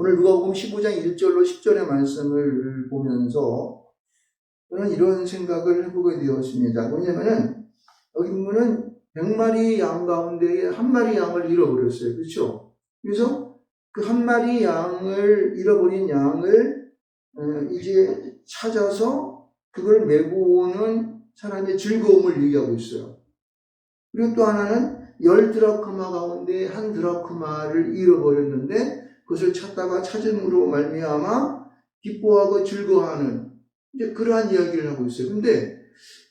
오늘 누가복음 15장 1절로 10절의 말씀을 보면서 저는 이런 생각을 해보게 되었습니다. 뭐냐면은 여기 보면은 100마리 양 가운데에 한 마리 양을 잃어버렸어요. 그렇죠? 그래서 그 한 마리 양을 잃어버린 양을 이제 찾아서 그걸 메고 오는 사람의 즐거움을 얘기하고 있어요. 그리고 또 하나는 10드라크마 가운데 한 드라크마를 잃어버렸는데 그것을 찾다가 찾음으로 말미암아 기뻐하고 즐거워하는 이제 그러한 이야기를 하고 있어요. 근데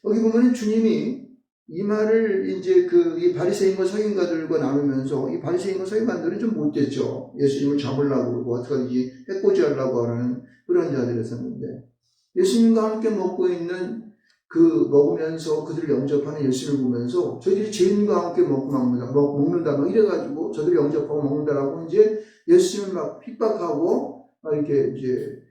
여기 보면 주님이 이 말을 이제 이 바리새인과 서기관들과 나누면서 이 바리새인과 서기관들은 좀 못됐죠. 예수님을 잡으려고 그러고 어떻게든지 해코지하려고 하는 그런 자들이었었는데 예수님과 함께 먹고 있는 먹으면서 그들을 영접하는 예수님을 보면서 저희들이 죄인과 함께 먹는다 막 이래가지고 저들을 영접하고 먹는다라고 이제 예수님을 막 핍박하고 막 이렇게 이제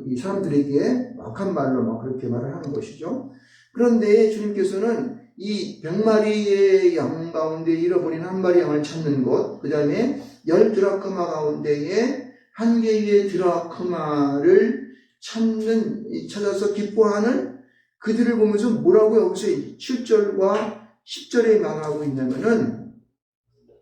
이 사람들에게 악한 말로 막 그렇게 말을 하는 것이죠. 그런데 주님께서는 이 100마리의 양 가운데 잃어버린 한 마리 양을 찾는 것, 그 다음에 10드라크마 가운데에 한 개의 드라크마를 찾아서 기뻐하는 그들을 보면서 뭐라고 여기서 7절과 10절에 말하고 있냐면은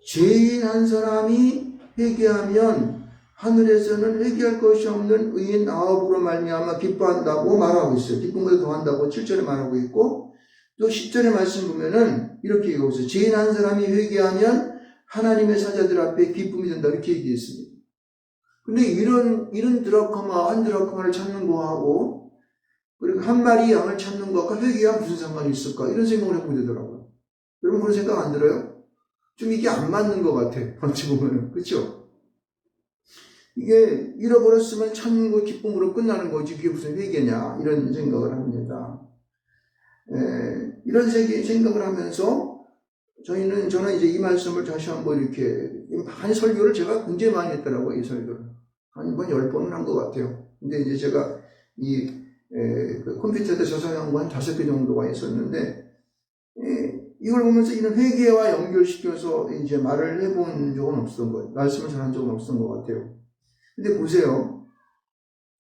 죄인 한 사람이 회개하면 하늘에서는 회개할 것이 없는 의인 9으로 말미암아 기뻐한다고 말하고 있어요. 기쁜 것을 더한다고 7절에 말하고 있고 또 10절의 말씀 보면은 이렇게 얘기하고 있어요. 죄인 한 사람이 회개하면 하나님의 사자들 앞에 기쁨이 된다 이렇게 얘기했습니다. 근데 이런 드라크마 한 드라크마를 찾는 거하고 그리고 한 마리 양을 찾는 것과 회개와 무슨 상관이 있을까? 이런 생각을 해보게 되더라고요. 여러분 그런 생각 안 들어요? 좀 이게 안 맞는 것 같아. 어찌 보면은. 그렇죠? 이게 잃어버렸으면 찾는 거 기쁨으로 끝나는 거지 그게 무슨 회개냐 이런 생각을 합니다. 이런 생각을 하면서 저는 이제 이 말씀을 다시 한번 이렇게 한 설교를 제가 굉장히 많이 했더라고요. 이 설교를 한 10번은 한 것 같아요. 근데 이제 제가 그 컴퓨터에다 저장한 거 한 5개 정도가 있었는데 이걸 보면서 이런 회개와 연결시켜서 이제 말을 해본 적은 없었던 거예요. 말씀을 전한 적은 없었던 것 같아요. 근데 보세요.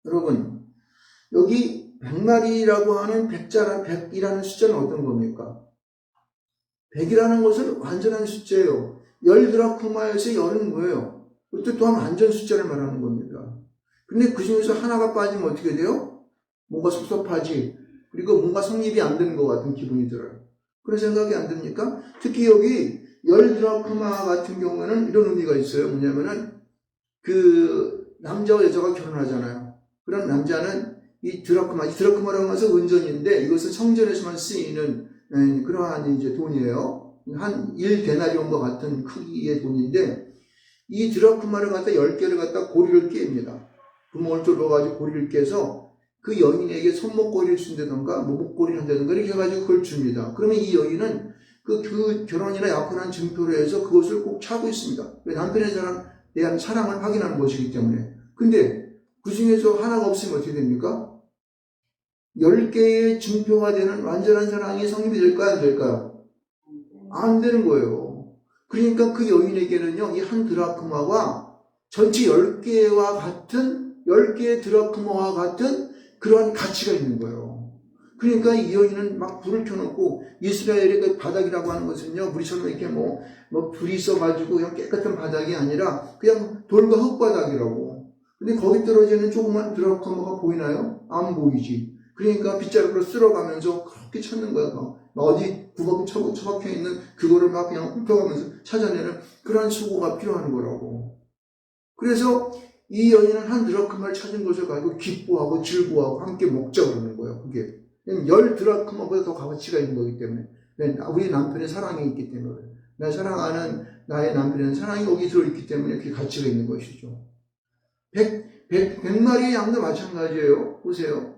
여러분 여기 100마리라고 하는 100이라는 숫자는 어떤 겁니까? 100이라는 것은 완전한 숫자예요. 10드라크마에서 10은 뭐예요? 그것도 또한 완전 숫자를 말하는 겁니다. 근데 그 중에서 하나가 빠지면 어떻게 돼요? 뭔가 섭섭하지. 그리고 뭔가 성립이 안 되는 것 같은 기분이 들어요. 그런 생각이 안 듭니까? 특히 여기 10드라크마 같은 경우에는 이런 의미가 있어요. 뭐냐면은 남자와 여자가 결혼하잖아요. 그럼 남자는 이 드라크마라고 해서 은전인데 이것은 성전에서만 쓰이는 그러한 이제 돈이에요. 한 1데나리온과 같은 크기의 돈인데 이 드라크마를 갖다 10개를 갖다 고리를 꿰입니다. 구멍을 뚫어가지고 고리를 깨서 그 여인에게 손목고리를 준다든가 목고리를 한다든가 이렇게 해가지고 그걸 줍니다. 그러면 이 여인은 그 결혼이나 약혼한 증표로 해서 그것을 꼭 차고 있습니다. 남편에 대한 사랑을 확인하는 것이기 때문에. 근데 그 중에서 하나가 없으면 어떻게 됩니까? 10개의 증표가 되는 완전한 사랑이 성립이 될까요? 안 될까요? 안 되는 거예요. 그러니까 그 여인에게는요, 이 한 드라크마와 전체 10개의 드라크마와 같은 그러한 가치가 있는 거예요. 그러니까 이 여인은 막 불을 켜놓고 이스라엘의 그 바닥이라고 하는 것은요, 우리처럼 이렇게 불이 있어가지고 그냥 깨끗한 바닥이 아니라 그냥 돌과 흙바닥이라고. 근데 거기 떨어지는 조그만 드라크마가 보이나요? 안 보이지. 그러니까 빗자루로 쓸어가면서 그렇게 찾는 거야. 어디 구멍이 처박혀 있는 그거를 막 그냥 훑어가면서 찾아내는 그런 수고가 필요한 거라고. 그래서 이 여인은 한 드라크마를 찾은 것을 가지고 기뻐하고 즐거워하고 함께 먹자고 그러는 거예요. 그게 10드라크마보다 더 가치가 있는 거기 때문에 우리 남편의 사랑이 있기 때문에 나 사랑하는 나의 남편의 사랑이 거기 들어있기 때문에 그게 가치가 있는 것이죠. 100마리의 양도 마찬가지예요. 보세요.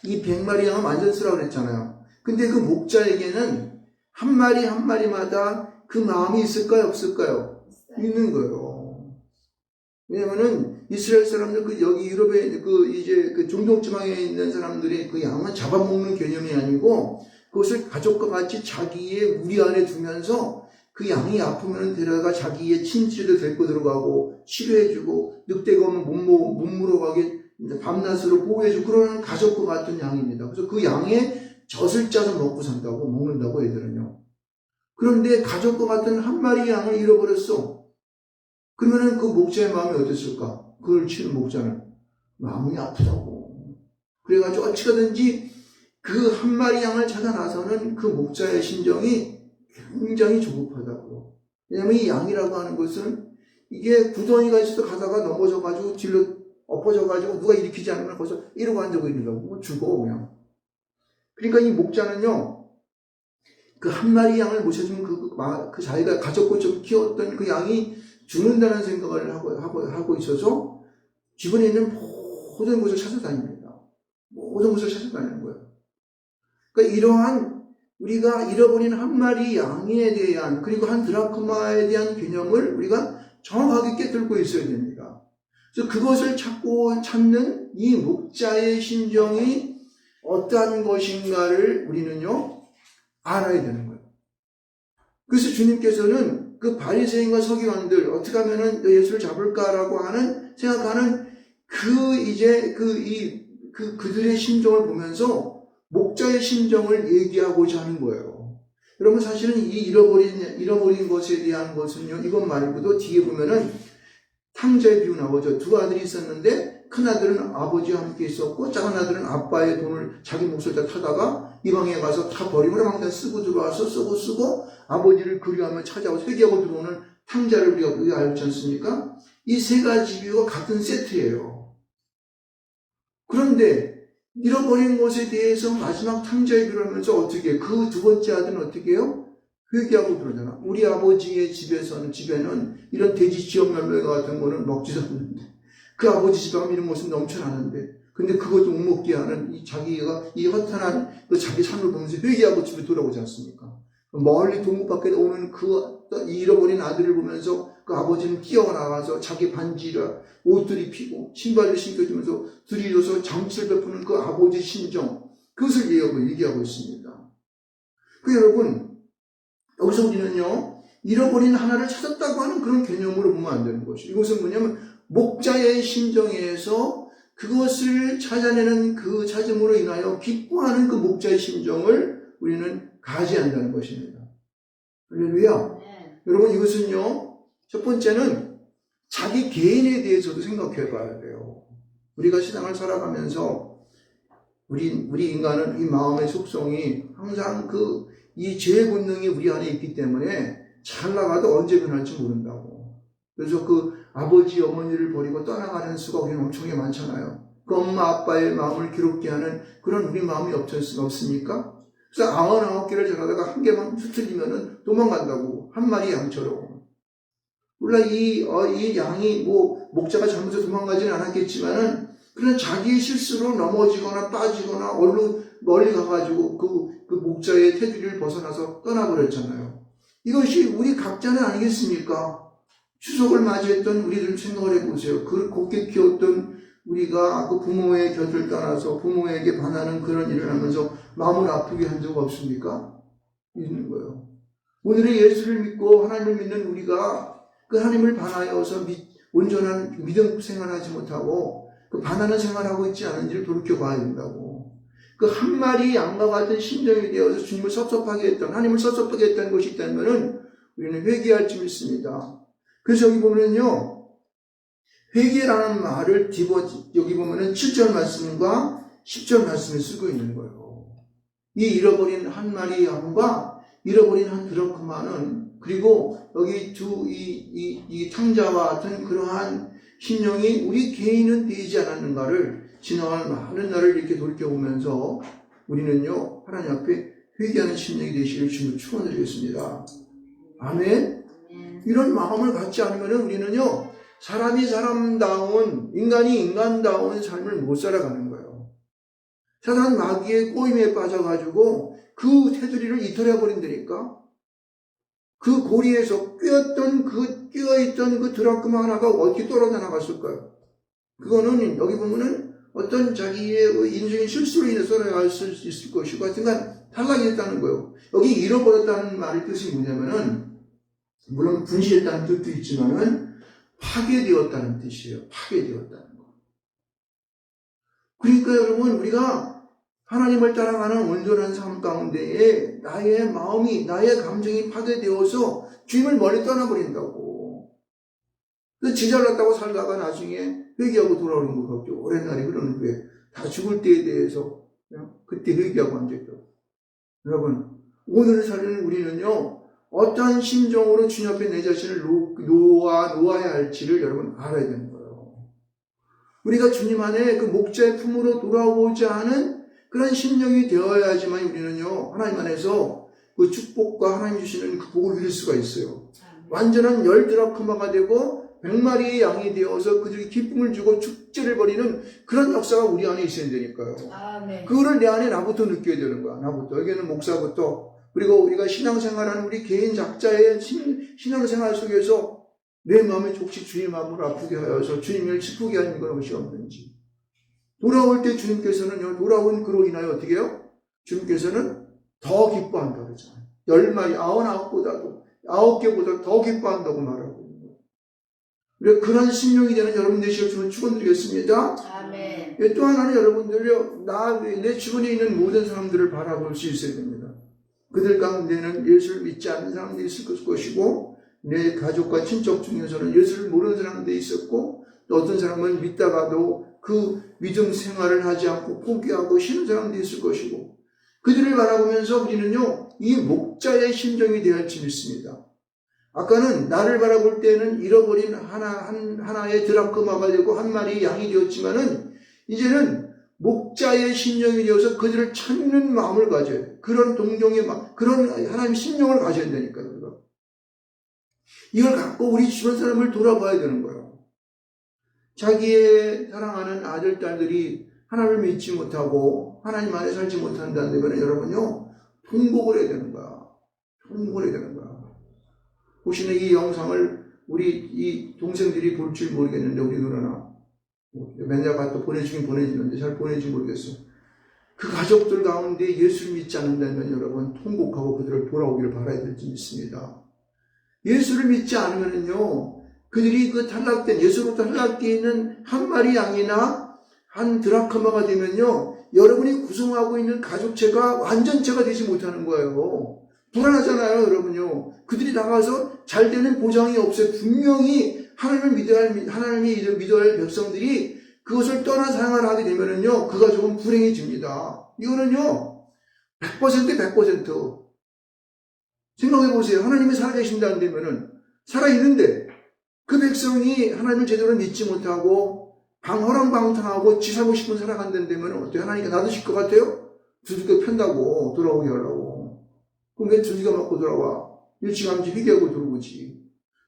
이 100마리 양은 완전 쓰라고 그랬잖아요. 근데 그 목자에게는 한 마리 한 마리마다 그 마음이 있을까요? 없을까요? 있는 거예요. 왜냐면은 이스라엘 사람들 여기 유럽에 이제 중동 지방에 있는 사람들이 그 양은 잡아먹는 개념이 아니고 그것을 가족과 같이 자기의 우리 안에 두면서 그 양이 아프면 데려가 자기의 친지를 데리고 들어가고 치료해주고 늑대가 오면 못 물어가게 밤낮으로 보호해주고 그러는 가족과 같은 양입니다. 그래서 그 양의 젖을 짜서 먹고 산다고 먹는다고 애들은요. 그런데 가족과 같은 한 마리 양을 잃어버렸어. 그러면은 그 목자의 마음이 어땠을까? 그걸 치는 목자는 마음이 아프다고. 그래가지고 어찌가든지 그 한 마리 양을 찾아 나서는 그 목자의 심정이 굉장히 조급하다고. 왜냐면 이 양이라고 하는 것은 이게 구덩이가 있어서 가다가 넘어져가지고 뒤로 엎어져가지고 누가 일으키지 않으면 거기서 이러고 앉아고 있는 거고 죽어 그냥. 그러니까 이 목자는요, 그 한 마리 양을 모셔주면 그 자기가 가졌고 좀 키웠던 그 양이 죽는다는 생각을 하고 있어서 주변에 있는 모든 곳을 찾아다닙니다. 모든 곳을 찾아다니는 거예요. 그러니까 이러한 우리가 잃어버린 한 마리 양에 대한 그리고 한 드라크마에 대한 개념을 우리가 정확하게 깨뚫고 있어야 됩니다. 그래서 그것을 찾는 이 목자의 심정이 어떠한 것인가를 우리는요 알아야 되는 거예요. 그래서 주님께서는 그 바리새인과 서기관들 어떻게 하면은 예수를 잡을까라고 생각하는 그들의 심정을 보면서 목자의 심정을 얘기하고자 하는 거예요. 여러분 사실은 이 잃어버린 것에 대한 것은요, 이것 말고도 뒤에 보면은 탕자의 비유 나오죠. 두 아들이 있었는데 큰 아들은 아버지와 함께 있었고 작은 아들은 아빠의 돈을 자기 몫을 다 타다가 이방에 가서 다 버리고 망대 쓰고 들어와서 쓰고 아버지를 그리워하며 찾아와서 회개하고 들어오는 탕자를 우리가 알지 않습니까? 이 세 가지 비유가 같은 세트예요. 그런데 잃어버린 것에 대해서 마지막 탕자의 비유를 하면서 어떻게 그 두 번째 아들은 어떻게 해요? 회개하고 그러잖아. 우리 아버지의 집에는 이런 돼지 지역 열매 같은 거는 먹지도 않는데 그 아버지 집에 가면 이런 것은 넘쳐나는데 근데 그것도 못 먹게 하는 자기가 이 허탄한 그 자기 삶을 보면서 회개하고 집에 돌아오지 않습니까? 멀리 동국 밖에 오는 그 잃어버린 아들을 보면서 그 아버지는 뛰어나가서 자기 반지를 옷들이 피고 신발을 신겨주면서 들이려서 장치를 베푸는 그 아버지의 심정, 그것을 얘기하고 있습니다. 그 여러분, 여기서 우리는요, 잃어버린 하나를 찾았다고 하는 그런 개념으로 보면 안 되는 것이죠. 이것은 뭐냐면 목자의 심정에서 그것을 찾아내는 그 찾음으로 인하여 기뻐하는 그 목자의 심정을 우리는 가져야 한다는 것입니다. 할렐루야. 네. 여러분 이것은요, 첫 번째는 자기 개인에 대해서도 생각해 봐야 돼요. 우리가 신앙을 살아가면서 우리 인간은 이 마음의 속성이 항상 이 죄의 본능이 우리 안에 있기 때문에 잘 나가도 언제 변할지 모른다고. 그래서 그 아버지 어머니를 버리고 떠나가는 수가 우리는 엄청나게 많잖아요. 그 엄마 아빠의 마음을 괴롭게 하는 그런 우리 마음이 없습니까? 그래서 99개를 전하다가 한 개만 틀리면은 도망간다고. 한 마리 양처럼. 물론 이 양이 목자가 잘못해서 도망가지는 않았겠지만은 그런 자기의 실수로 넘어지거나 빠지거나 멀리 가가지고 그 목자의 테두리를 벗어나서 떠나버렸잖아요. 이것이 우리 각자는 아니겠습니까? 추석을 맞이했던 우리들 생각을 해보세요. 그 곱게 키웠던 우리가 그 부모의 곁을 떠나서 부모에게 반하는 그런 일을 하면서 마음을 아프게 한 적 없습니까? 있는 거예요. 오늘의 예수를 믿고 하나님을 믿는 우리가 그 하나님을 반하여서 온전한 믿음 생활하지 못하고 그 반하는 생활하고 있지 않은지를 돌이켜 봐야 된다고. 그 한 마리 양과 같은 심정이 되어서 주님을 섭섭하게 했던, 하나님을 섭섭하게 했던 것이 있다면 우리는 회개할 줄 믿습니다. 그래서 여기 보면은요, 회개라는 말을 여기 보면은 7절 말씀과 10절 말씀을 쓰고 있는 거예요. 이 잃어버린 한 마리 양과 잃어버린 한 드라크마는, 그리고 여기 이 탕자와 같은 그러한 심령이 우리 개인은 되지 않았는가를 지나갈 많은 날을 이렇게 돌이켜보면서 우리는요, 하나님 앞에 회개하는 심령이 되시길 주님을 축원드리겠습니다. 아멘. 이런 마음을 갖지 않으면 우리는요, 사람이 사람다운, 인간이 인간다운 삶을 못 살아가는 거예요. 사단 마귀의 꼬임에 빠져가지고 그 테두리를 이탈해버린다니까. 그 고리에서 끼어있던 그 드라크마 하나가 어떻게 떨어져 나갔을까요? 그거는 여기 보면은 어떤 자기의 인생의 실수로 인해서 나갈 수 있을 것이고, 하여튼간 탈락이 됐다는 거예요. 여기 잃어버렸다는 말의 뜻이 뭐냐면은 물론 분실했다는 뜻도 있지만은 파괴되었다는 뜻이에요. 파괴되었다는 거. 그러니까 여러분, 우리가 하나님을 따라가는 온전한 삶 가운데에 나의 마음이, 나의 감정이 파괴되어서 주님을 멀리 떠나버린다고. 그래서 지 잘났다고 살다가 나중에 회개하고 돌아오는 것밖에 오랜 날이 흐르는 후에 다 죽을 때에 대해서 그때 회개하고 앉아있다고. 여러분, 오늘 살는 우리는요, 어떠한 심정으로 주님 앞에 내 자신을 놓아야 할지를 여러분 알아야 되는 거예요. 우리가 주님 안에 그 목자의 품으로 돌아오고자 하는 그런 심령이 되어야지만 우리는요, 하나님 안에서 그 축복과 하나님 주시는 그 복을 누릴 수가 있어요. 완전한 열드라크마가 되고 100마리의 양이 되어서 그들이 기쁨을 주고 축제를 벌이는 그런 역사가 우리 안에 있어야 되니까요. 그거를 내 안에 나부터 느껴야 되는 거야. 나부터. 여기는 목사부터. 그리고 우리가 신앙생활하는 우리 개인 작자의 신앙생활 속에서 내 마음에 혹시 주님 마음을 아프게 하여서 주님을 기쁘게 하는 것이 없는지. 돌아올 때 주님께서는요, 돌아온 그로 인하여 어떻게 해요? 주님께서는 더 기뻐한다고 그러잖아요. 10마리, 99보다도, 9개보다 더 기뻐한다고 말하고 있는 거예요. 그래서 그런 심령이 되는 여러분 되시길 주는 축원드리겠습니다. 아멘. 또 하나는 여러분들요, 내 주변에 있는 모든 사람들을 바라볼 수 있어야 됩니다. 그들 가운데는 예수를 믿지 않는 사람들이 있을 것이고, 내 가족과 친척 중에서는 예수를 모르는 사람들이 있었고, 또 어떤 사람은 믿다가도 그 믿음 생활을 하지 않고 포기하고 쉬는 사람들이 있을 것이고, 그들을 바라보면서 우리는요, 이 목자의 심정이 되어야 할지 믿습니다. 아까는 나를 바라볼 때는 잃어버린 하나의 드라크마가 되고 한 마리 양이 되었지만은, 이제는 목자의 심령이 되어서 그들을 찾는 마음을 가져야 돼요. 그런 동정의 마음, 그런 하나님의 심령을 가져야 되니까요. 우리가. 이걸 갖고 우리 주변 사람을 돌아봐야 되는 거예요. 자기의 사랑하는 아들, 딸들이 하나님을 믿지 못하고 하나님 안에 살지 못한다는 데는 여러분요, 통곡을 해야 되는 거야. 통곡을 해야 되는 거야. 혹시나 이 영상을 우리 이 동생들이 볼 줄 모르겠는데, 우리 누나나 맨날 갖다 보내주긴 보내주는데 잘 보내지 모르겠어. 그 가족들 가운데 예수를 믿지 않는다면 여러분 통곡하고 그들을 돌아오기를 바라야 될지 믿습니다. 예수를 믿지 않으면요, 그들이 그 탈락된, 예수로부터 탈락되어 있는 한 마리 양이나 한 드라크마가 되면요, 여러분이 구성하고 있는 가족체가 완전체가 되지 못하는 거예요. 불안하잖아요, 여러분요. 그들이 나가서 잘 되는 보장이 없어요. 분명히 하나님이 믿어야 할 백성들이 그것을 떠나 사랑을 하게 되면은요, 그 가족은 불행해집니다. 이거는요, 100% 생각해 보세요. 하나님이 살아계신다는 데면은, 살아있는데, 그 백성이 하나님을 제대로 믿지 못하고, 호랑방탕하고, 지 살고 싶은 살아간다는 데면은, 어때요? 하나님이 놔두실 것 같아요? 두들겨 편다고, 돌아오게 하려고. 그럼 왜 두들겨 맞고 돌아와? 일찌감치 회개하고 들어오지.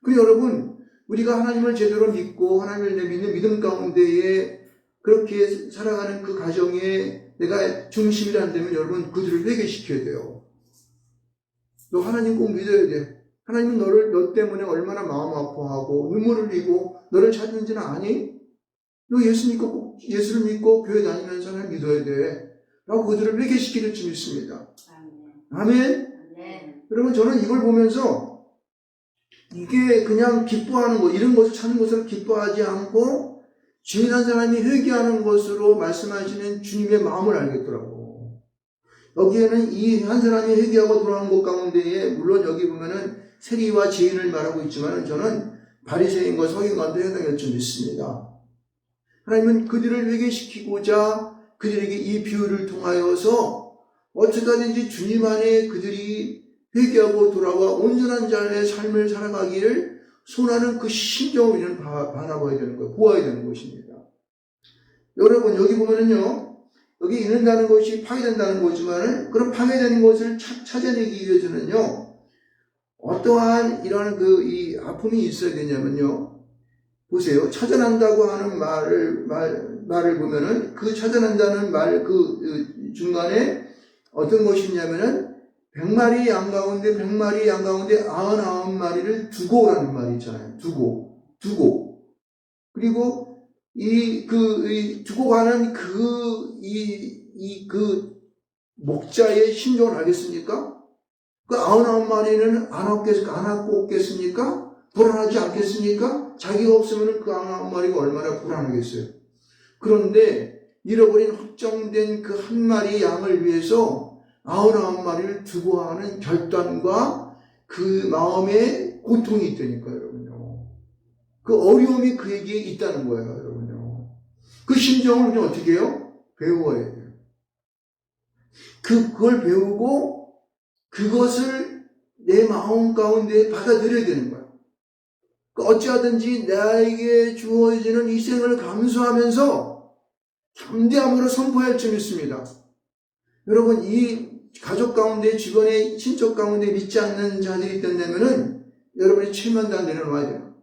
그리고 여러분, 우리가 하나님을 제대로 믿고 하나님을 믿는 믿음 가운데에 그렇게 살아가는 그 가정에 내가 중심이 안 되면 여러분 그들을 회개시켜야 돼요. 너 하나님 꼭 믿어야 돼. 하나님은 너 때문에 얼마나 마음 아파하고 눈물을 흘리고 너를 찾는지는 아니? 너 예수를 믿고 교회 다니면서 하나님 믿어야 돼. 라고 그들을 회개시킬 줄 믿습니다. 아멘. 여러분, 저는 이걸 보면서 이게 그냥 기뻐하는 것, 이런 것을 찾는 것을 기뻐하지 않고 주인 한 사람이 회개하는 것으로 말씀하시는 주님의 마음을 알겠더라고. 여기에는 이 한 사람이 회개하고 돌아오는 것 가운데에 물론 여기 보면은 세리와 죄인을 말하고 있지만 저는 바리새인과 서기관도 해당할 줄 믿습니다. 하나님은 그들을 회개시키고자 그들에게 이 비유를 통하여서 어떻게 하든지 주님 안에 그들이 회개하고 돌아와 온전한 자의 삶을 살아가기를 소원하는 그 심정을 우리는 바라봐야 되는 거예요. 보아야 되는 것입니다. 여러분, 여기 보면은요, 여기 있는다는 것이 파괴된다는 거지만은, 그런 파괴되는 것을 찾아내기 위해서는요, 어떠한 이런 이 아픔이 있어야 되냐면요, 보세요. 찾아난다고 하는 말을 보면은, 그 찾아난다는 그 중간에 어떤 것이 있냐면은, 100마리 양 가운데 99마리를 두고라는 말이 있잖아요. 두고. 그리고 두고 가는 그 목자의 심정을 알겠습니까? 그 99마리는 안 갖고 없겠습니까? 불안하지 않겠습니까? 자기가 없으면 그 99마리가 얼마나 불안하겠어요. 그런데 잃어버린 확정된 그 한 마리 양을 위해서 99마리를 두고 하는 결단과 그 마음의 고통이 있다니까요, 여러분요. 그 어려움이 그에게 있다는 거예요, 여러분요. 그 심정을 우리는 어떻게 해요? 배워야 돼요. 그걸 배우고 그것을 내 마음 가운데 받아들여야 되는 거예요. 어찌하든지 나에게 주어지는 이 생을 감수하면서 담대함으로 선포할 점이 있습니다. 여러분, 이 가족 가운데, 주변의 친척 가운데 믿지 않는 자들이 있다면은 여러분의 책임만 다 내려놔야 돼요.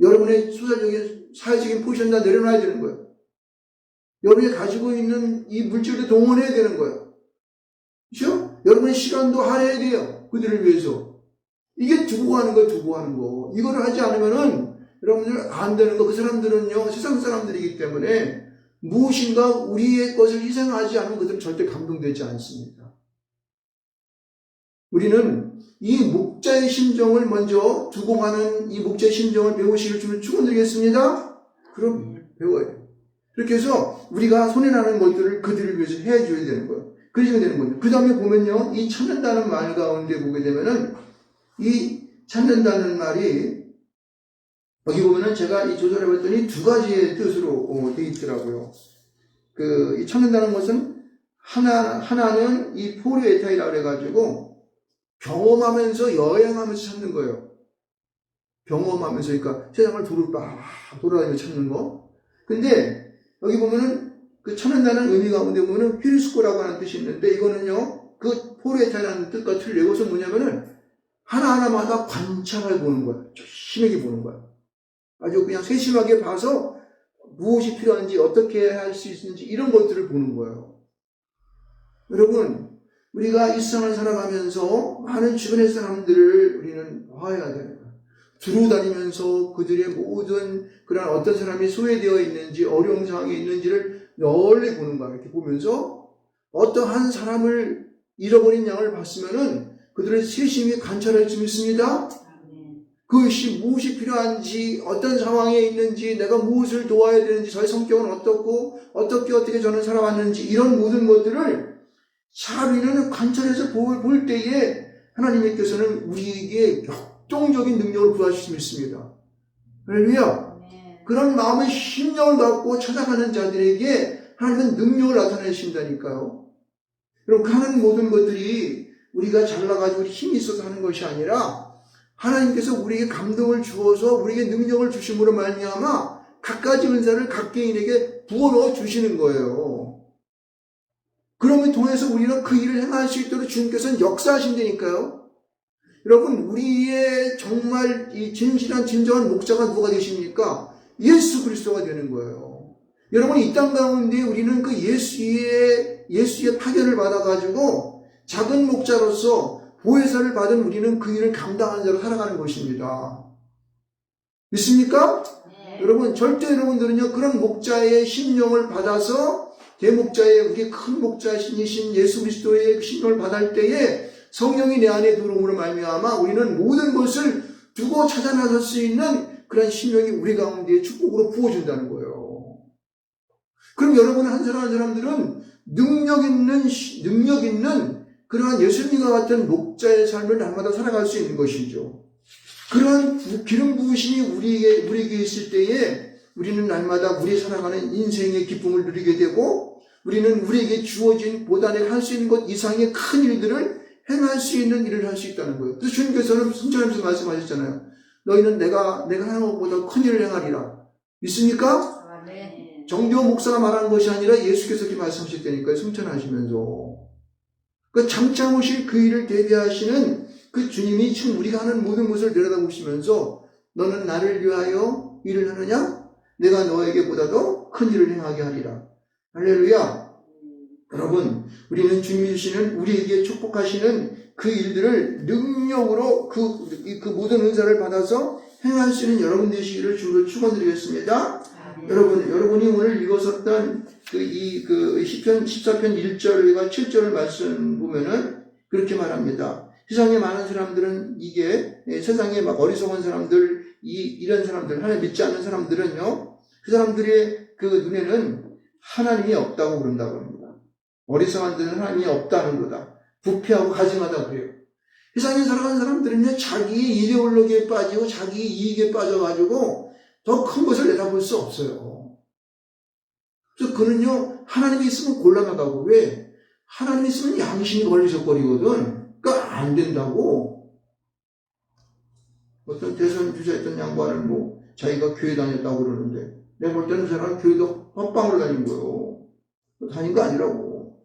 여러분의 소설적인, 사회적인 포지션 다 내려놔야 되는 거예요. 여러분이 가지고 있는 이 물질을 동원해야 되는 거예요. 그렇죠? 여러분의 시간도 할애해야 돼요. 그들을 위해서. 이게 두고 하는 거예요, 두고 하는 거. 이거를 하지 않으면은 여러분들 안 되는 거. 그 사람들은요, 세상 사람들이기 때문에 무엇인가 우리의 것을 희생하지 않으면 그들은 절대 감동되지 않습니다. 우리는 이 목자의 심정을 먼저 두고 가는 이 목자의 심정을 배우시길 주면 축원드리겠습니다. 그럼 배워야 돼요. 그렇게 해서 우리가 손해나는 것들을 그들을 위해서 해줘야 되는 거예요. 그러셔야 되는 거예요. 그 다음에 보면요, 이 찾는다는 말 가운데 보게 되면은 이 찾는다는 말이 여기 보면은 제가 이 조절해 봤더니 두 가지의 뜻으로 되어 있더라고요. 이 찾는다는 것은 하나는 이 포르에타이라 그래가지고 경험하면서 여행하면서 찾는 거예요. 경험하면서, 그러니까 세상을 돌아다니면서 찾는 거. 근데 여기 보면은 그 찾는다는 의미 가운데 보면은 휘리스코라고 하는 뜻이 있는데 이거는요, 그 포르에타이라는 뜻과 틀려. 이것은 뭐냐면은 하나하나마다 관찰해 보는 거예요. 조심하게 보는 거예요. 아주 그냥 세심하게 봐서 무엇이 필요한지, 어떻게 할 수 있는지 이런 것들을 보는 거예요. 여러분, 우리가 이 세상을 살아가면서 많은 주변의 사람들을 우리는 봐야 돼요. 두루 다니면서 그들의 모든 그런 어떤 사람이 소외되어 있는지, 어려운 상황에 있는지를 널리 보는 거예요. 이렇게 보면서 어떠한 사람을 잃어버린 양을 봤으면은 그들을 세심히 관찰할 수 있습니다. 그것이 무엇이 필요한지, 어떤 상황에 있는지, 내가 무엇을 도와야 되는지, 저의 성격은 어떻고, 어떻게 저는 살아왔는지, 이런 모든 것들을 잘 우리는 관찰해서 볼 때에 하나님께서는 우리에게 역동적인 능력을 부어주실 수 있습니다. 할렐루야. 그런 마음의 심령을 갖고 찾아가는 자들에게 하나님은 능력을 나타내신다니까요. 여러분, 그 하는 모든 것들이 우리가 잘나가지고 힘이 있어서 하는 것이 아니라 하나님께서 우리에게 감동을 주어서 우리에게 능력을 주심으로 말미암아 각가지 은사를 각 개인에게 부어넣어 주시는 거예요. 그러면 통해서 우리는 그 일을 행할 수 있도록 주님께서는 역사하신다니까요. 여러분, 우리의 정말 이 진실한 진정한 목자가 누가 되십니까? 예수 그리스도가 되는 거예요. 여러분, 이 땅 가운데 우리는 그 예수의 파견을 받아가지고 작은 목자로서 보혜사를 받은 우리는 그 일을 감당하는 자로 살아가는 것입니다. 믿습니까? 네. 여러분, 절대 여러분들은요, 그런 목자의 심령을 받아서 대목자의 우리 큰 목자이신 예수 그리스도의 심령을 받을 때에 성령이 내 안에 들어옴으로 말미암아 우리는 모든 것을 두고 찾아 나설 수 있는 그런 심령이 우리 가운데 축복으로 부어준다는 거예요. 그럼 여러분 한 사람들은 능력 있는 그러한 예수님과 같은 목자의 삶을 날마다 살아갈 수 있는 것이죠. 그러한 기름 부으심이 우리에게 있을 때에 우리는 날마다 우리 살아가는 인생의 기쁨을 누리게 되고 우리는 우리에게 주어진 보다 내가 할 수 있는 것 이상의 큰 일들을 행할 수 있는 일을 할 수 있다는 거예요. 그래서 주님께서는 성찬하면서 말씀하셨잖아요. 너희는 내가 하는 것보다 큰 일을 행하리라. 믿습니까? 아, 네. 정대호 목사가 말한 것이 아니라 예수께서 이렇게 말씀하셨다니까요. 성찬하시면서. 그 장차 오실 그 일을 대비하시는 그 주님이 지금 우리가 하는 모든 것을 내려다보시면서 너는 나를 위하여 일을 하느냐? 내가 너에게보다도 큰 일을 행하게 하리라. 할렐루야. 여러분, 우리는 주님이 주시는 우리에게 축복하시는 그 일들을 능력으로 그 모든 은사를 받아서 행할 수 있는 여러분 되시기를 주로 축원드리겠습니다. 여러분이 오늘 읽었었던 시편 14편 1절과 7절을 말씀 보면은 그렇게 말합니다. 세상에 많은 사람들은 이게 세상에 막 어리석은 사람들, 이런 사람들, 하나님 믿지 않는 사람들은요, 그 사람들의 그 눈에는 하나님이 없다고 그런다고 합니다. 어리석은 자는 하나님이 없다는 거다. 부패하고 가증하다 그래요. 세상에 살아가는 사람들은요, 자기 이데올로기에 빠지고 자기 이익에 빠져가지고 더 큰 것을 내다볼 수 없어요. 그래서 그는요, 하나님이 있으면 곤란하다고. 왜? 하나님이 있으면 양심이 걸리적거리거든. 그러니까 안 된다고. 어떤 대선 주자였던 양반은 뭐 자기가 교회 다녔다고 그러는데 내가 볼 때는 그 사람은 교회도 헛방으로 다닌 거예요. 다닌 거 아니라고.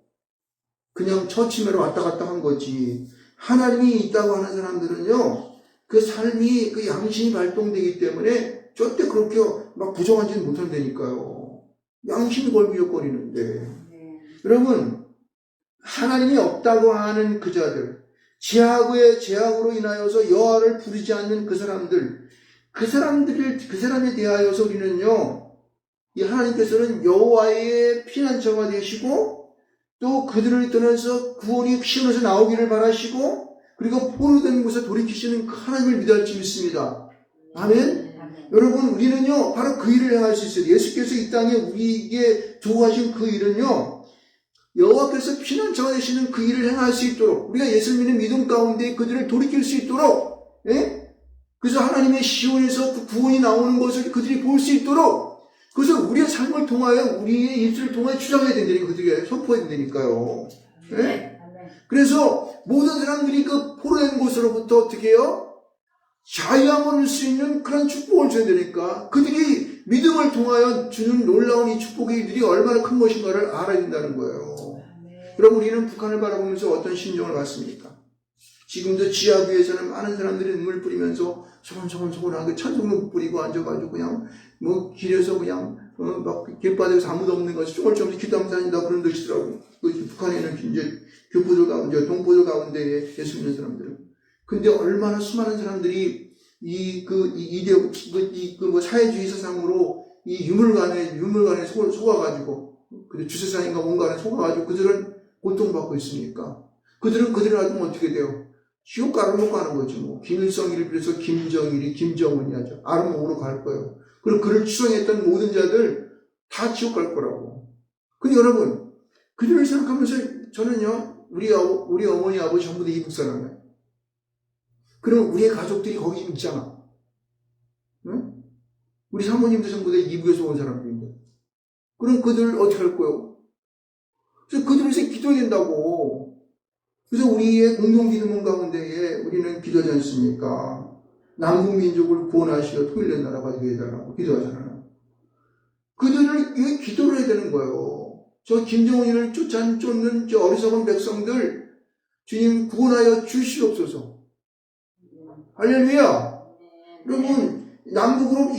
그냥 처침해로 왔다 갔다 한 거지. 하나님이 있다고 하는 사람들은요, 그 삶이, 그 양심이 발동되기 때문에 절대 그렇게 막 부정하지는 못한다니까요. 양심이 걸비적거리는데. 여러분, 하나님이 없다고 하는 그 자들, 제약으로 인하여서 여호와를 부르지 않는 그 사람에 대하여서 우리는요, 이 하나님께서는 여호와의 피난처가 되시고, 또 그들을 떠나서 구원이 시온에서 나오기를 바라시고, 그리고 포로된 곳에 돌이키시는 그 하나님을 믿어야 할 줄 믿습니다. 아멘? 여러분, 우리는요, 바로 그 일을 행할 수 있어요. 예수께서 이 땅에 우리에게 도와신 그 일은요, 여호와께서 피난처가 되시는 그 일을 행할 수 있도록, 우리가 예수를 믿는 믿음 가운데 그들을 돌이킬 수 있도록, 그래서 하나님의 시온에서 그 구원이 나오는 것을 그들이 볼 수 있도록, 그래서 우리의 삶을 통하여, 우리의 입술을 통하여 주장해야 된다니까, 그들에게 선포해야 된다니까요. 그래서 모든 사람들이 그 포로된 곳으로부터 어떻게 해요? 자유함을 얻을 수 있는 그런 축복을 줘야 되니까, 그들이 믿음을 통하여 주는 놀라운 이 축복의 일들이 얼마나 큰 것인가를 알아야 된다는 거예요. 그럼 우리는 북한을 바라보면서 어떤 심정을 갖습니까? 지금도 지하부에서는 많은 사람들이 눈물 뿌리면서 소곤소곤하게 찬송도 뿌리고 앉아가지고 그냥 뭐 길에서 그냥 막 길바닥에서 아무도 없는 것이 쪼글쪼글 기도하면서 다닌다 그런 것이더라고. 북한에 있는 이제 교포들 가운데, 동포들 가운데 예수 믿는 사람들은. 근데 얼마나 수많은 사람들이 사회주의 세상으로 이 유물관에 속아가지고, 주세상인가 뭔가에 속아가지고 그들은 고통받고 있습니까? 그들을 놔두면 어떻게 돼요? 지옥 가로로 가는 거지 뭐. 김일성이를 비롯해서 김정일이, 김정은이 하죠. 아름목으로 갈 거예요. 그리고 그를 추종했던 모든 자들 다 지옥 갈 거라고. 근데 여러분, 그들을 생각하면서 저는요, 우리 어머니, 아버지 전부 다 이북 사람이에요. 그럼 우리의 가족들이 거기 있잖아. 응? 우리 사모님도 전부 다 이북에서 온 사람들인데. 그럼 그들 어떻게 할 거예요? 그래서 그들을 위해서 기도해야 된다고. 그래서 우리의 공동기도문 가운데에 우리는 기도하지 않습니까? 남북민족을 구원하시어 통일된 나라가 되게 해달라고 기도하잖아요. 그들을 위해 기도를 해야 되는 거예요. 저 김정은이를 쫓는 저 어리석은 백성들, 주님 구원하여 주시옵소서. 할렐루야! 여러분, 남북으로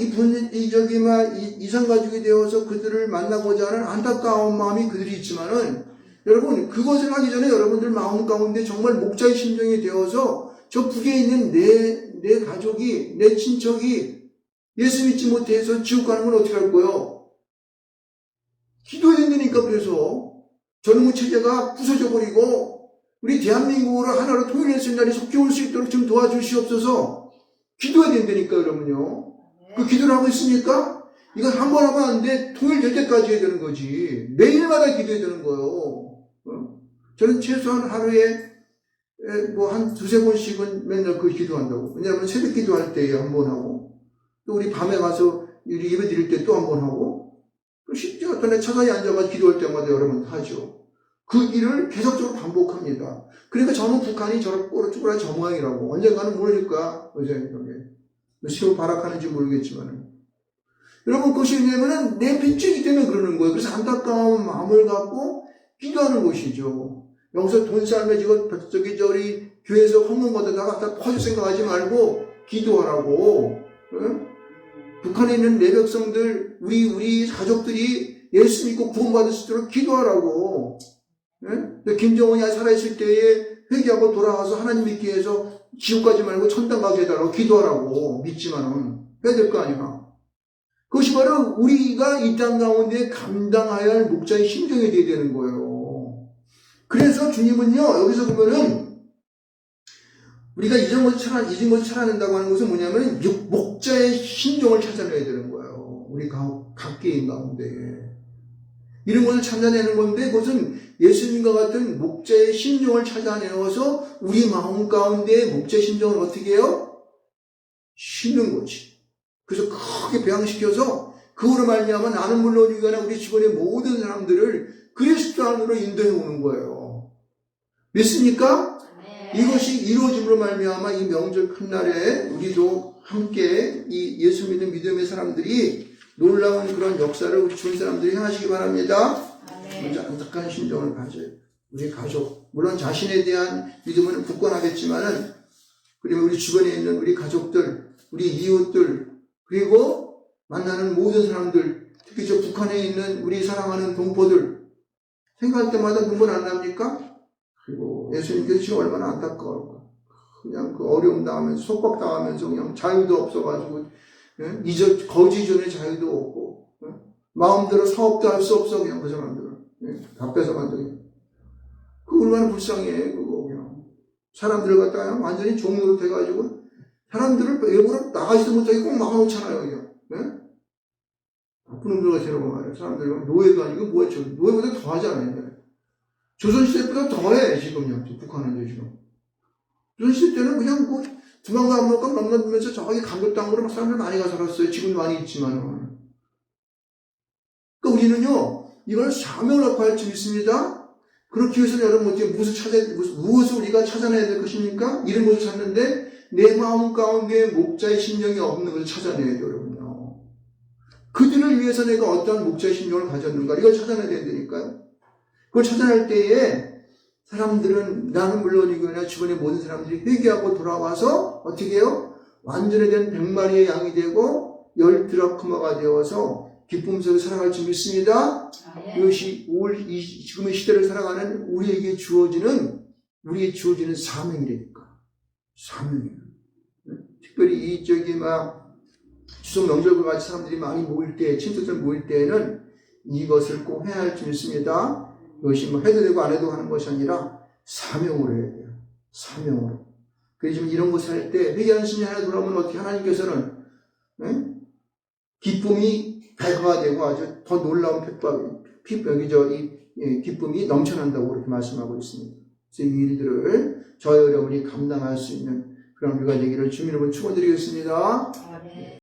이산가족이 되어서 그들을 만나고자 하는 안타까운 마음이 그들이 있지만은, 여러분, 그것을 하기 전에 여러분들 마음 가운데 정말 목자의 심정이 되어서 저 북에 있는 내 가족이, 내 친척이 예수 믿지 못해서 지옥 가는 건 어떻게 할 거예요? 기도해야 된다니까. 그래서 전후 체제가 부서져 버리고 우리 대한민국으로 하나로 통일할 수 있는 날이 속히 올 수 있도록 좀 도와주시옵소서. 기도해야 된다니까. 여러분요, 그 기도를 하고 있습니까? 이건 한 번 하면 안 돼. 통일될 때까지 해야 되는 거지. 매일마다 기도해야 되는 거예요. 저는 최소한 하루에 뭐 한 두세 번씩은 맨날 그 기도한다고. 왜냐하면 새벽 기도할 때 한 번 하고, 또 우리 밤에 가서 우리 예배 드릴 때 또 한 번 하고, 또 쉽죠. 어떤 애 차선에 앉아서 기도할 때마다 여러 번 하죠. 그 일을 계속적으로 반복합니다. 그러니까 저는 북한이 저렇게 꼬르쭈꾸라 저 모양이라고. 언젠가는 무너질 거야. 시로 발악하는지 모르겠지만은. 여러분, 그것이 왜냐면은 내 빚지기 때문에 그러는 거예요. 그래서 안타까운 마음을 갖고 기도하는 것이죠. 여기서 돈 삶해지고 저리 교회에서 헌금 걷다가 다 퍼질 생각하지 말고 기도하라고. 응? 북한에 있는 내 백성들, 우리 가족들이 예수 믿고 구원받을 수 있도록 기도하라고. 응? 김정은이 살아있을 때에 회개하고 돌아와서 하나님 믿기 위해서 지옥 가지 말고 천당 가게 해달라고 기도하라고. 믿지만은 해야 될 거 아니야. 그것이 바로 우리가 이 땅 가운데 감당해야 할 목자의 심정이 되어야 되는 거예요. 그래서 주님은요, 여기서 보면은 우리가 잊은 것을 찾아낸다고 하는 것은 뭐냐면 목자의 신종을 찾아내야 되는 거예요. 우리 각 개인 가운데. 이런 것을 찾아내는 건데 그것은 예수님과 같은 목자의 신종을 찾아내어서 우리 마음 가운데 목자의 신종을 어떻게 해요? 심는 거지. 그래서 크게 배양시켜서 그거로 말미암아 나는 물론이거나 우리 주변의 모든 사람들을 그리스도 안으로 인도해 오는 거예요. 믿습니까? 네. 이것이 이루어짐으로 말미암아 이 명절 큰 날에 우리도 함께 이 예수 믿는 믿음의 사람들이 놀라운 그런 역사를 우리 주변 사람들이 행하시기 바랍니다. 네. 먼저 안타까운 심정을 가져요. 우리 가족, 물론 자신에 대한 믿음은 굳건하겠지만은 그리고 우리 주변에 있는 우리 가족들, 우리 이웃들, 그리고 만나는 모든 사람들, 특히 저 북한에 있는 우리 사랑하는 동포들 생각할 때마다 눈물 안 납니까? 그리고 예수님께서 지금 얼마나 안타까울까. 그냥 그 어려움 당하면서 속박당하면서 그냥 자유도 없어가지고 거지 전에 자유도 없고 마음대로 사업도 할 수 없어 그냥 그 사람들은 다 뺏어간다니. 그 얼마나 불쌍해 그거 그냥 사람들을 갖다가 완전히 종로로 돼가지고 사람들을 외부로 나가지도 못하게 꼭 막아놓잖아요 그냥. 나쁜 놈들과 데려고 말이에요. 사람들이 노예도 아니고 뭐야 저 노예보다 더 하잖아요. 조선시대보다 더해 지금요. 북한은 지금. 조선시대 때는 그냥 뭐 두만가 안 먹고 넘나들면서 저기 강도 땅으로 막 사람들 많이 가 살았어요. 지금도 많이 있지만. 그러니까 우리는요 이걸 사명을 갖고 할 줄 있습니다. 그렇기 위해서는 여러분 어떻게 무엇을 우리가 찾아내야 될 것입니까? 이런 것을 찾는데 내 마음 가운데 목자의 심령이 없는 것을 찾아내야 돼요, 여러분요. 그들을 위해서 내가 어떠한 목자의 심령을 가졌는가 이걸 찾아내야 된다니까요. 그걸 찾아낼 때에 사람들은 나는 물론이거나 주변의 모든 사람들이 회개하고 돌아와서 어떻게 해요? 완전히 된 100마리의 양이 되고 10드라크마가 되어서 기쁨 속에 살아갈 줄 믿습니다. 이것이 지금의 시대를 살아가는 우리에게 주어지는 사명이라니까. 사명이에요. 특별히 이쪽이 추석 명절과 같이 사람들이 많이 모일 때, 친척들 모일 때에는 이것을 꼭 해야 할 줄 믿습니다. 이것이 해도 되고 안 해도 하는 것이 아니라 사명으로 해야 돼요. 사명으로. 그래서 지금 이런 것을 할 때 회개하는 심리 하나 돌아오면 어떻게 하나님께서는 기쁨이 배가 되고 아주 더 놀라운 기쁨이 넘쳐난다고 그렇게 말씀하고 있습니다. 그래서 이 일들을 저희 여러분이 감당할 수 있는 그런 우리가 되기를 주님 여러분 축원드리겠습니다.